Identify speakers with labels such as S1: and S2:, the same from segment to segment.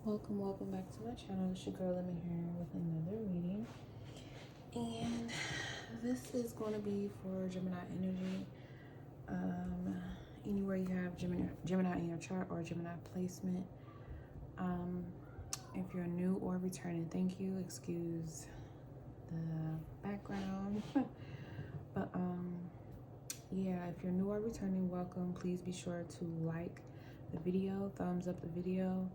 S1: Welcome back to my channel. It's your girl Lemon here with another reading, and this is going to be for Gemini energy. Anywhere you have Gemini in your chart or Gemini placement. If you're new or returning, thank you. Excuse the background, but yeah, if you're new or returning, welcome. Please be sure to like the video, thumbs up the video,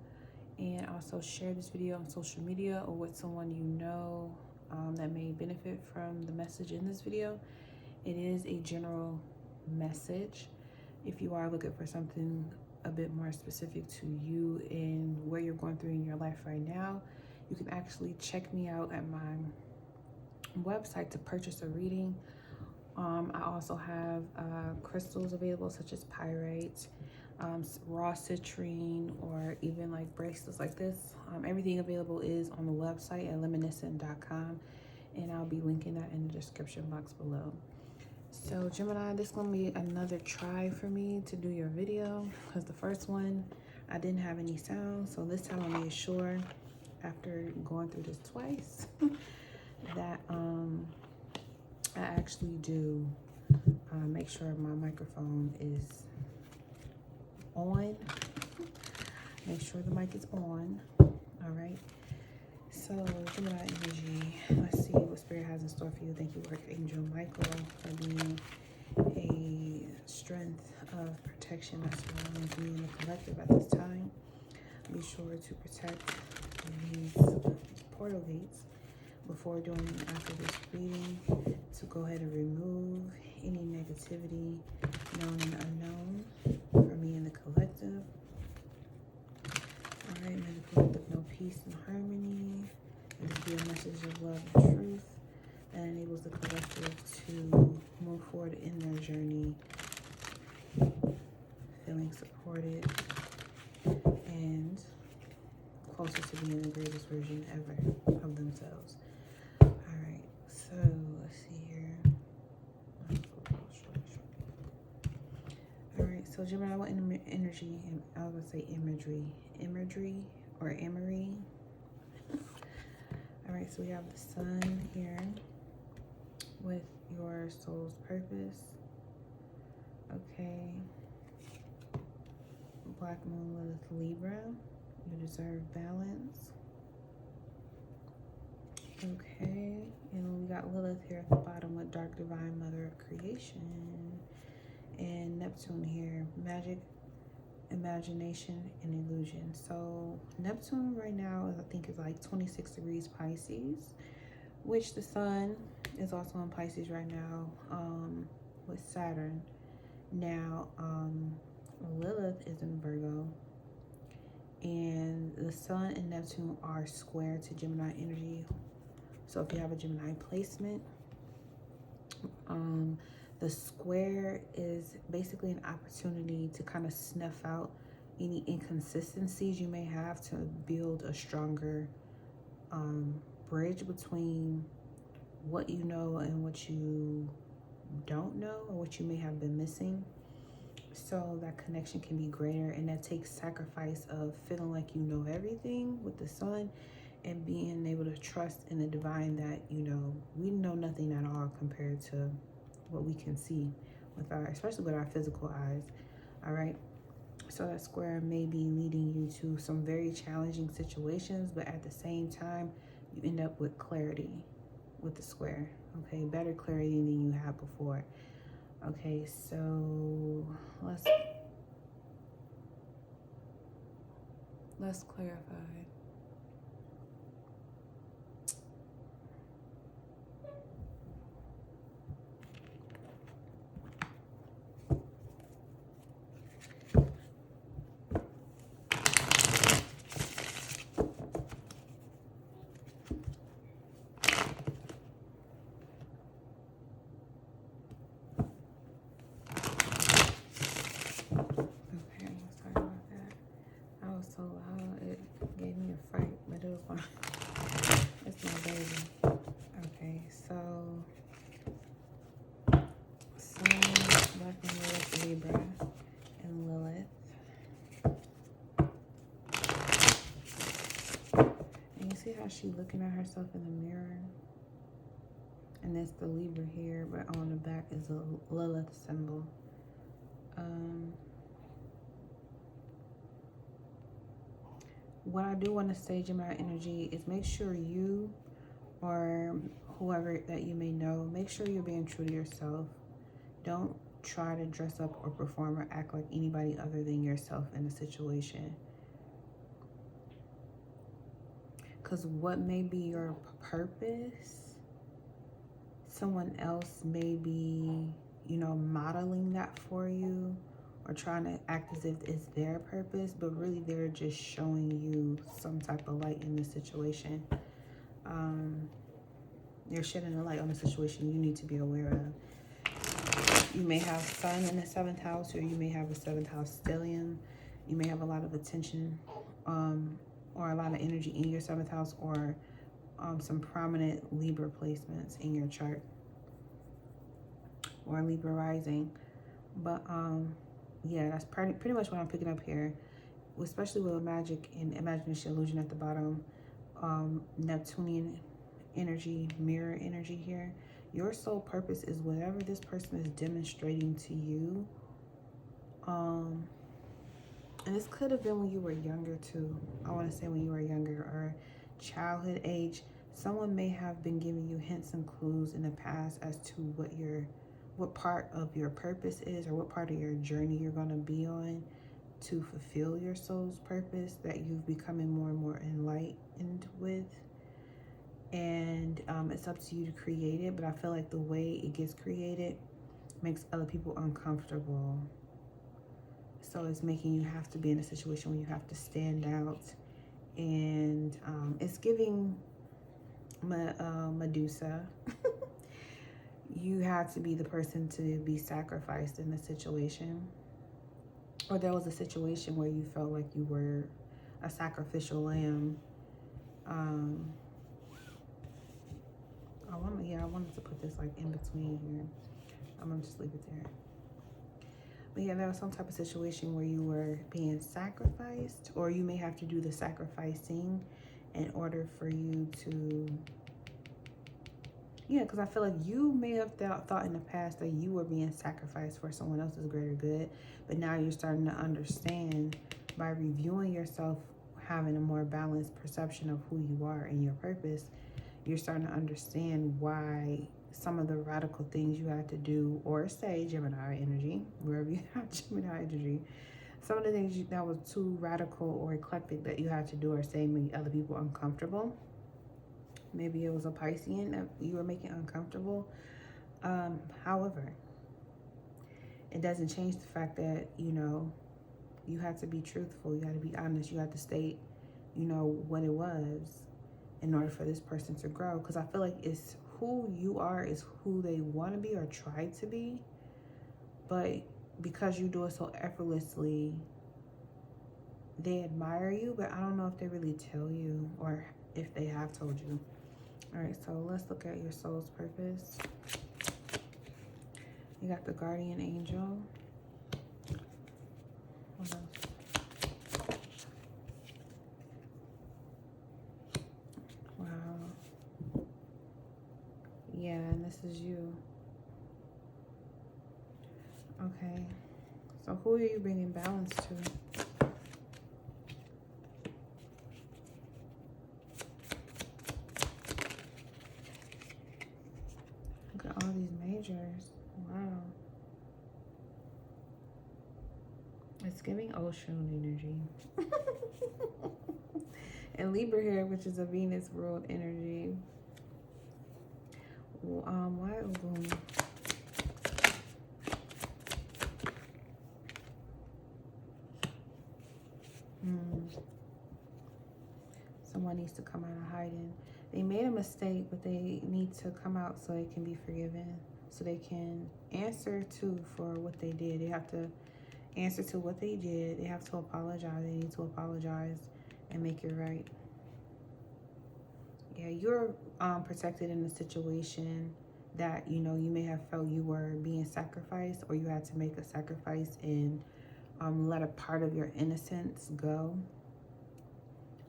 S1: and also share this video on social media or with someone you know that may benefit from the message in this video. It is a general message. If you are looking for something a bit more specific to you and where you're going through in your life right now, you can actually check me out at my website to purchase a reading. I also have crystals available such as pyrite, raw citrine, or even like bracelets like this. Everything available is on the website at leminiscent.com, and I'll be linking that in the description box below. So Gemini, this is gonna be another try for me to do your video because the first one I didn't have any sound. So this time I made sure, after going through this twice, that I actually do make sure my microphone is on. Make sure the mic is on. All right. So Gemini energy. Let's see what Spirit has in store for you. Thank you, Archangel Michael, for being a strength of protection that surrounds me and the collective at this time. Be sure to protect these portal gates before, during, and after this reading, to go ahead and remove any negativity, known and unknown, for me and the collective. All right, may the collective know peace and harmony. Let this be a message of love and truth that enables the collective to move forward in their journey, feeling supported and closer to being the greatest version ever of themselves. All right, so let's see here. All right, so Gemini, what energy? I was gonna say imagery or emery. All right, so we have the sun here with your soul's purpose. Okay. Black moon, Lilith, Libra. You deserve balance. Okay, and we got Lilith here at the bottom with Dark Divine Mother of Creation. And Neptune here, magic, imagination, and illusion. So Neptune right now, I think, is like 26 degrees Pisces, which the sun is also in Pisces right now, with Saturn. Now, Lilith is in Virgo, and the sun and Neptune are square to Gemini energy. So if you have a Gemini placement, the square is basically an opportunity to kind of snuff out any inconsistencies you may have to build a stronger bridge between what you know and what you don't know, or what you may have been missing, so that connection can be greater. And that takes sacrifice of feeling like you know everything with the sun, and being able to trust in the divine that, you know, we know nothing at all compared to what we can see with our, especially with our physical eyes. All right, so that square may be leading you to some very challenging situations, but at the same time you end up with clarity with the square. Okay, better clarity than you had before. Okay, so let's clarify. Okay, sorry about that. I was so loud, it gave me a see how she's looking at herself in the mirror? And that's the Libra here, but on the back is a Lilith symbol. What I do want to say, Gemini energy, is make sure you or whoever that you may know, make sure you're being true to yourself. Don't try to dress up or perform or act like anybody other than yourself in a situation. Because what may be your purpose, someone else may be, you know, modeling that for you or trying to act as if it's their purpose, but really they're just showing you some type of light in the situation. You're shedding a light on a situation you need to be aware of. You may have Sun in the 7th house, or you may have a 7th house stellium. You may have a lot of attention or a lot of energy in your 7th house, or some prominent Libra placements in your chart, or Libra rising. But yeah, that's pretty much what I'm picking up here, especially with magic and imagination illusion at the bottom. Neptunian energy, mirror energy here. Your soul purpose is whatever this person is demonstrating to you. And this could have been when you were younger too. I want to say when you were younger, or childhood age. Someone may have been giving you hints and clues in the past as to what part of your purpose is, or what part of your journey you're going to be on to fulfill your soul's purpose that you've becoming more and more enlightened with. And it's up to you to create it, but I feel like the way it gets created makes other people uncomfortable. So it's making you have to be in a situation where you have to stand out. And it's giving Medusa. You had to be the person to be sacrificed in the situation. Or there was a situation where you felt like you were a sacrificial lamb. I wanted to put this like in between here. I'm gonna just leave it there. But yeah, there was some type of situation where you were being sacrificed, or you may have to do the sacrificing in order for you to, yeah, because I feel like you may have thought in the past that you were being sacrificed for someone else's greater good, but now you're starting to understand by reviewing yourself, having a more balanced perception of who you are and your purpose. You're starting to understand why some of the radical things you had to do or say, Gemini energy, wherever you have Gemini energy, some of the things that was too radical or eclectic that you had to do or say made other people uncomfortable. Maybe it was a Piscean that you were making uncomfortable. However, it doesn't change the fact that, you know, you had to be truthful. You had to be honest. You had to state, you know, what it was in order for this person to grow. Because I feel like it's who you are is who they want to be or try to be. But because you do it so effortlessly, they admire you, but I don't know if they really tell you or if they have told you. All right, so let's look at your soul's purpose. You got the guardian angel. What else? Wow. Yeah, and this is you. Okay. So who are you bringing balance to? Look at all these majors. Wow. It's giving ocean energy. And Libra here, which is a Venus world energy. Why Boom? Someone needs to come out of hiding. They made a mistake, but they need to come out so they can be forgiven, so they can answer to for what they did. They have to answer to what they did. They have to apologize. They need to apologize and make it right. Yeah, you're protected in a situation that, you know, you may have felt you were being sacrificed, or you had to make a sacrifice and let a part of your innocence go.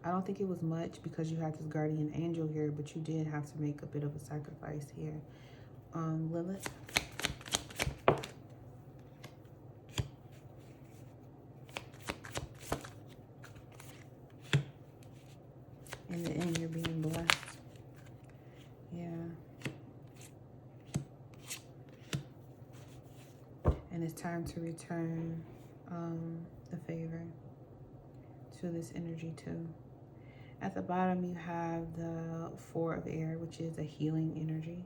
S1: I don't think it was much because you had this guardian angel here, but you did have to make a bit of a sacrifice here. Lilith. In the end, you're being blessed. Yeah. And it's time to return the favor to this energy too. At the bottom, you have the Four of Air, which is a healing energy.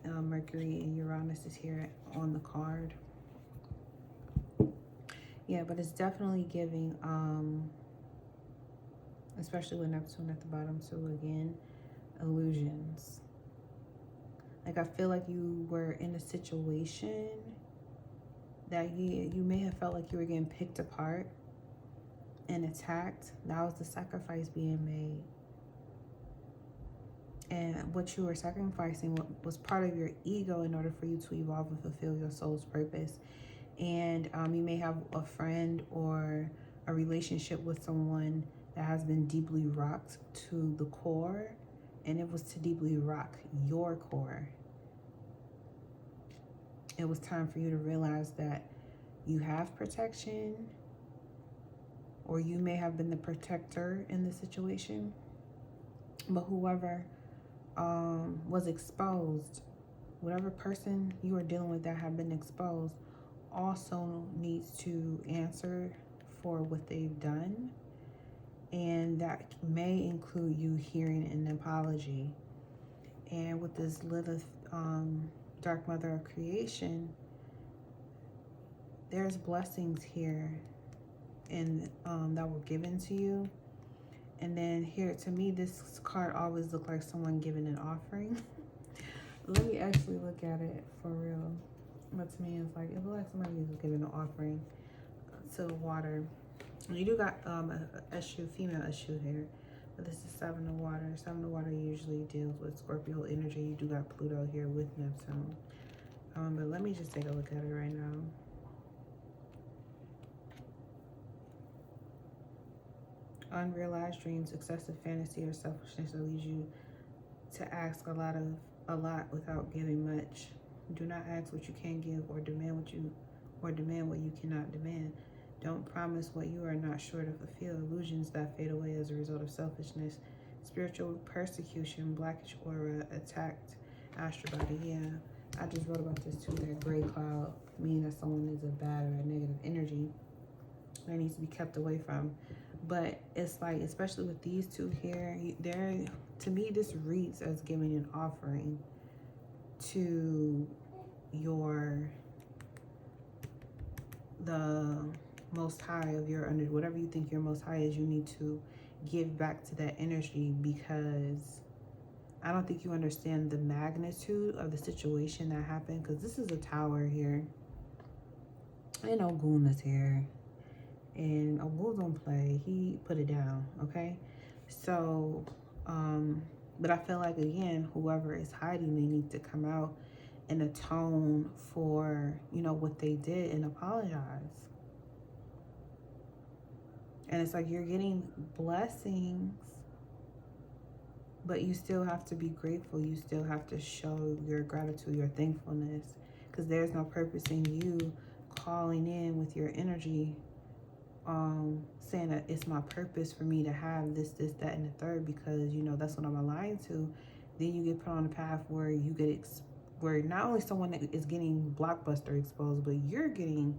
S1: Mercury and Uranus is here on the card. Yeah, but it's definitely giving, especially with Neptune at the bottom too, again, illusions. Like, I feel like you were in a situation that you may have felt like you were getting picked apart and attacked. That was the sacrifice being made. And what you were sacrificing was part of your ego in order for you to evolve and fulfill your soul's purpose. And you may have a friend or a relationship with someone that has been deeply rocked to the core, and it was to deeply rock your core. It was time for you to realize that you have protection, or you may have been the protector in the situation, but whoever was exposed, whatever person you are dealing with that have been exposed, also needs to answer for what they've done. And that may include you hearing an apology. And with this Lilith, Dark Mother of Creation, there's blessings here and that were given to you. And then here, to me, this card always looked like someone giving an offering. Let me actually look at it for real. But to me, it's like, it looked like somebody was giving an offering to water. You do got a issue, female issue here. But this is Seven of Water. Seven of Water usually deals with Scorpio energy. You do got Pluto here with Neptune. But let me just take a look at it right now. Unrealized dreams, excessive fantasy, or selfishness that leads you to ask a lot without giving much. Do not ask what you can't give, or demand what you cannot demand. Don't promise what you are not sure to fulfill. Illusions that fade away as a result of selfishness. Spiritual persecution, blackish aura, attacked astral body. Yeah, I just wrote about this too. That gray cloud, meaning that someone is a bad or a negative energy that needs to be kept away from. But it's like, especially with these two here, to me, this reads as giving an offering to the Most High of your whatever you think your Most High is. You need to give back to that energy, because I don't think you understand the magnitude of the situation that happened. Because this is a tower here, and Ogun is here. And Ogun don't play. He put it down, okay? So, but I feel like, again, whoever is hiding, they need to come out and atone for, what they did and apologize. And it's like you're getting blessings, but you still have to be grateful. You still have to show your gratitude, your thankfulness, because there's no purpose in you calling in with your energy, saying that it's my purpose for me to have this, that, and the third, because that's what I'm aligned to. Then you get put on a path where you get where not only someone is getting blockbuster exposed, but you're getting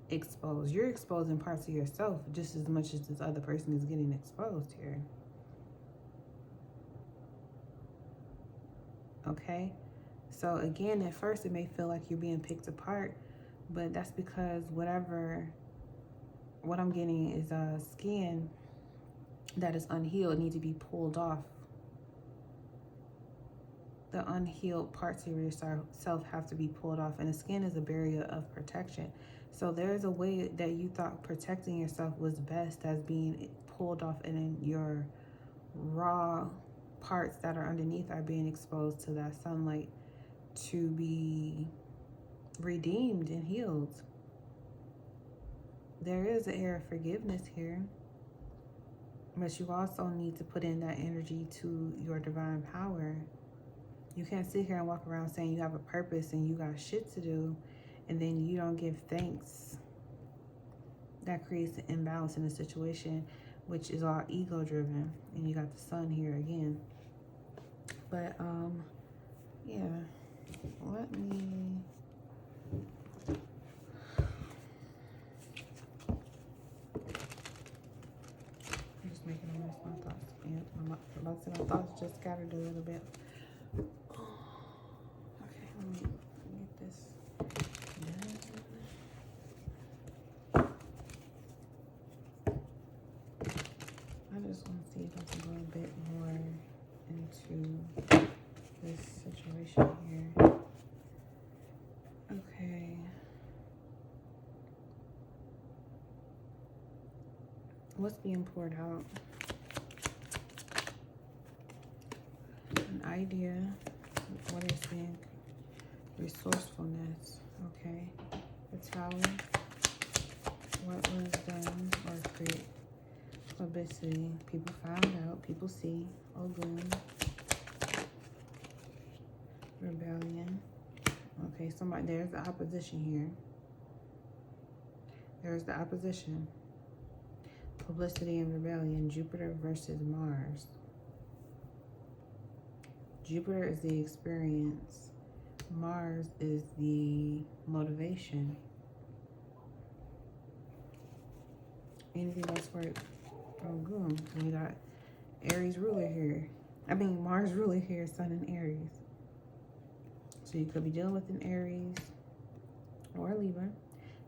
S1: exposed. You're exposing parts of yourself just as much as this other person is getting exposed here. Okay, so again, at first it may feel like you're being picked apart, but that's because what I'm getting is a skin that is unhealed, need to be pulled off. The unhealed parts of yourself have to be pulled off, and the skin is a barrier of protection. So there's a way that you thought protecting yourself was best as being pulled off, and then your raw parts that are underneath are being exposed to that sunlight to be redeemed and healed. There is an air of forgiveness here. But you also need to put in that energy to your divine power. You can't sit here and walk around saying you have a purpose and you got shit to do, and then you don't give thanks. That creates an imbalance in the situation, which is all ego driven. And you got the sun here again. But yeah, let me I'm just making a mess of my thoughts. Yeah, my thoughts just scattered a little bit. Okay, let me get this done. I just want to see if I can go a bit more into this situation here. Okay. What's being poured out? An idea. What is being resourcefulness? Okay. The Tower. What was done or create? Publicity. People found out. People see. Ogun. Rebellion. Okay, somebody, there's the opposition here. There's the opposition. Publicity and rebellion. Jupiter versus Mars. Jupiter is the experience. Mars is the motivation. Anything else for it? Oh, good. We got Aries ruler here. I mean, Mars ruler here, Sun in Aries. So you could be dealing with an Aries or a Libra.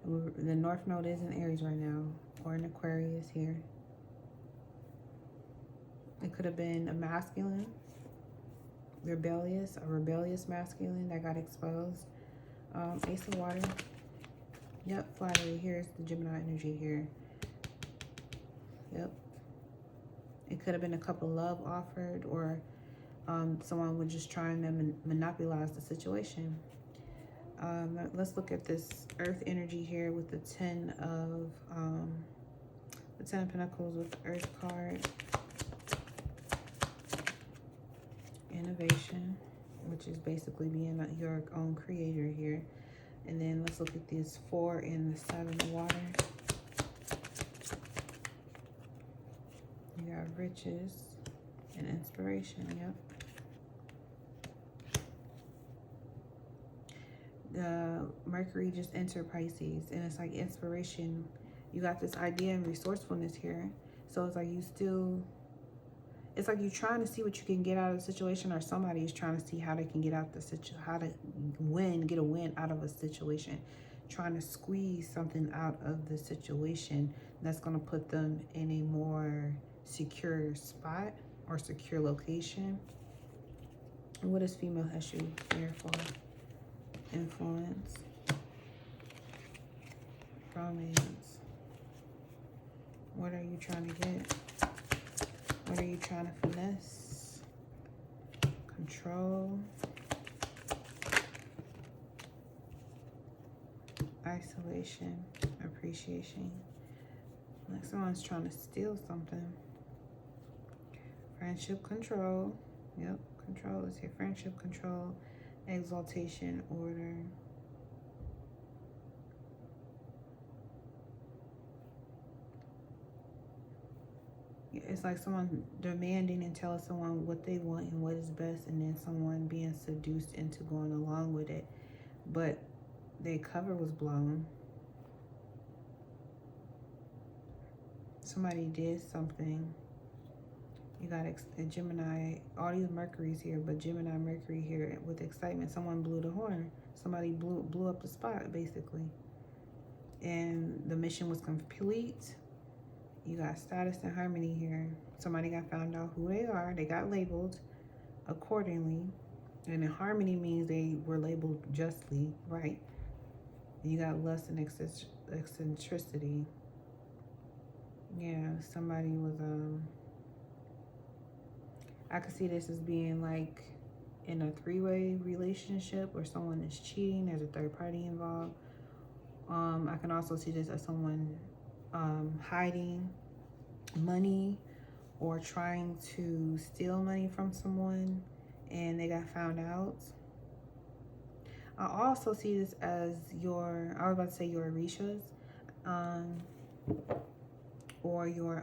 S1: The North Node is in Aries right now, or an Aquarius here. It could have been a masculine, a rebellious masculine that got exposed. Ace of Water. Yep, flattery. Here's the Gemini energy here. Yep. It could have been a couple love offered, or someone was just trying to monopolize the situation. Let's look at this Earth energy here with the Ten of Pentacles with the Earth card. Innovation, which is basically being your own creator here. And then let's look at these 4 and the 7 of water. You got riches and inspiration. Yep. The Mercury just entered Pisces, and it's like inspiration. You got this idea and resourcefulness here. So it's like it's like you're trying to see what you can get out of the situation, or somebody is trying to see how they can get out the situation, how to get a win out of a situation, trying to squeeze something out of the situation that's going to put them in a more secure spot or secure location. And what is female issue here for? Influence, romance. What are you trying to get? What are you trying to finesse? Control. Isolation. Appreciation. Like someone's trying to steal something. Friendship, control. Yep, control is here. Friendship, control. Exaltation, order. It's like someone demanding and telling someone what they want and what is best, and then someone being seduced into going along with it, but their cover was blown. Somebody did something. You got a Gemini, all these Mercuries here, but Gemini, Mercury here with excitement. Someone blew the horn. Somebody blew up the spot, basically. And the mission was complete. You got status and harmony here. Somebody got found out who they are. They got labeled accordingly. And in harmony means they were labeled justly, right? And you got lust and eccentricity. Yeah, somebody was, I could see this as being like in a 3-way relationship where someone is cheating. There's a third party involved. I can also see this as someone hiding money or trying to steal money from someone and they got found out. I also see this as your, I was about to say your Orishas, or your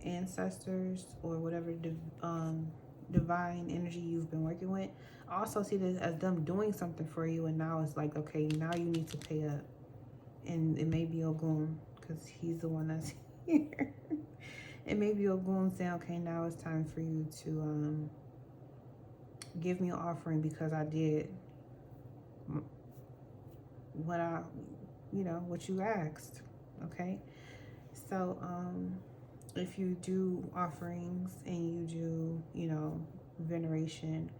S1: ancestors, or whatever divine energy you've been working with. I also see this as them doing something for you, and now it's like, okay, now you need to pay up. And it may be Ogun, because he's the one that's here. It may be Ogun saying, okay, now it's time for you to give me an offering because I did what what you asked. Okay, so if you do offerings and you do veneration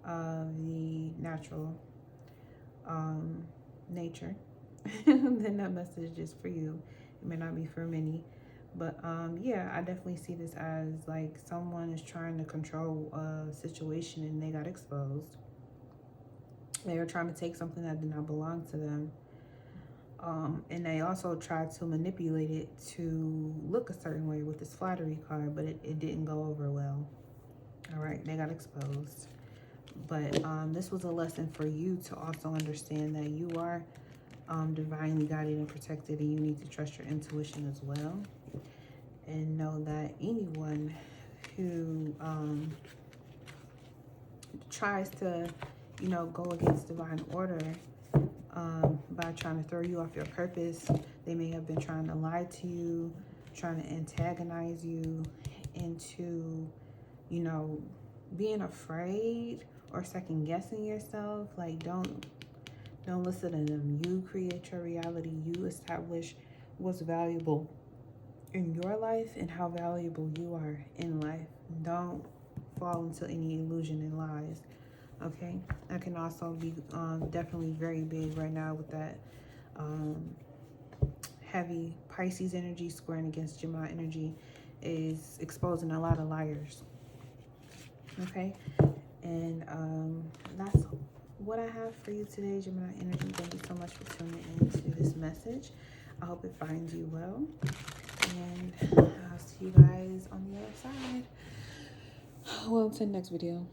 S1: of the natural nature, then that message is for you. It may not be for many, but yeah, I definitely see this as like someone is trying to control a situation and they got exposed. They were trying to take something that did not belong to them. And they also tried to manipulate it to look a certain way with this flattery card, but it didn't go over well. All right, they got exposed. But this was a lesson for you to also understand that you are divinely guided and protected, and you need to trust your intuition as well. And know that anyone who tries to go against divine order by trying to throw you off your purpose, they may have been trying to lie to you, trying to antagonize you into being afraid or second guessing yourself. Like, don't listen to them. You create your reality. You establish what's valuable in your life and how valuable you are in life. Don't fall into any illusion and lies. Okay, that can also be definitely very big right now with that heavy Pisces energy squaring against Gemini energy, is exposing a lot of liars. Okay, and that's what I have for you today, Gemini energy. Thank you so much for tuning into this message. I hope it finds you well, and I'll see you guys on the other side. Well, until next video.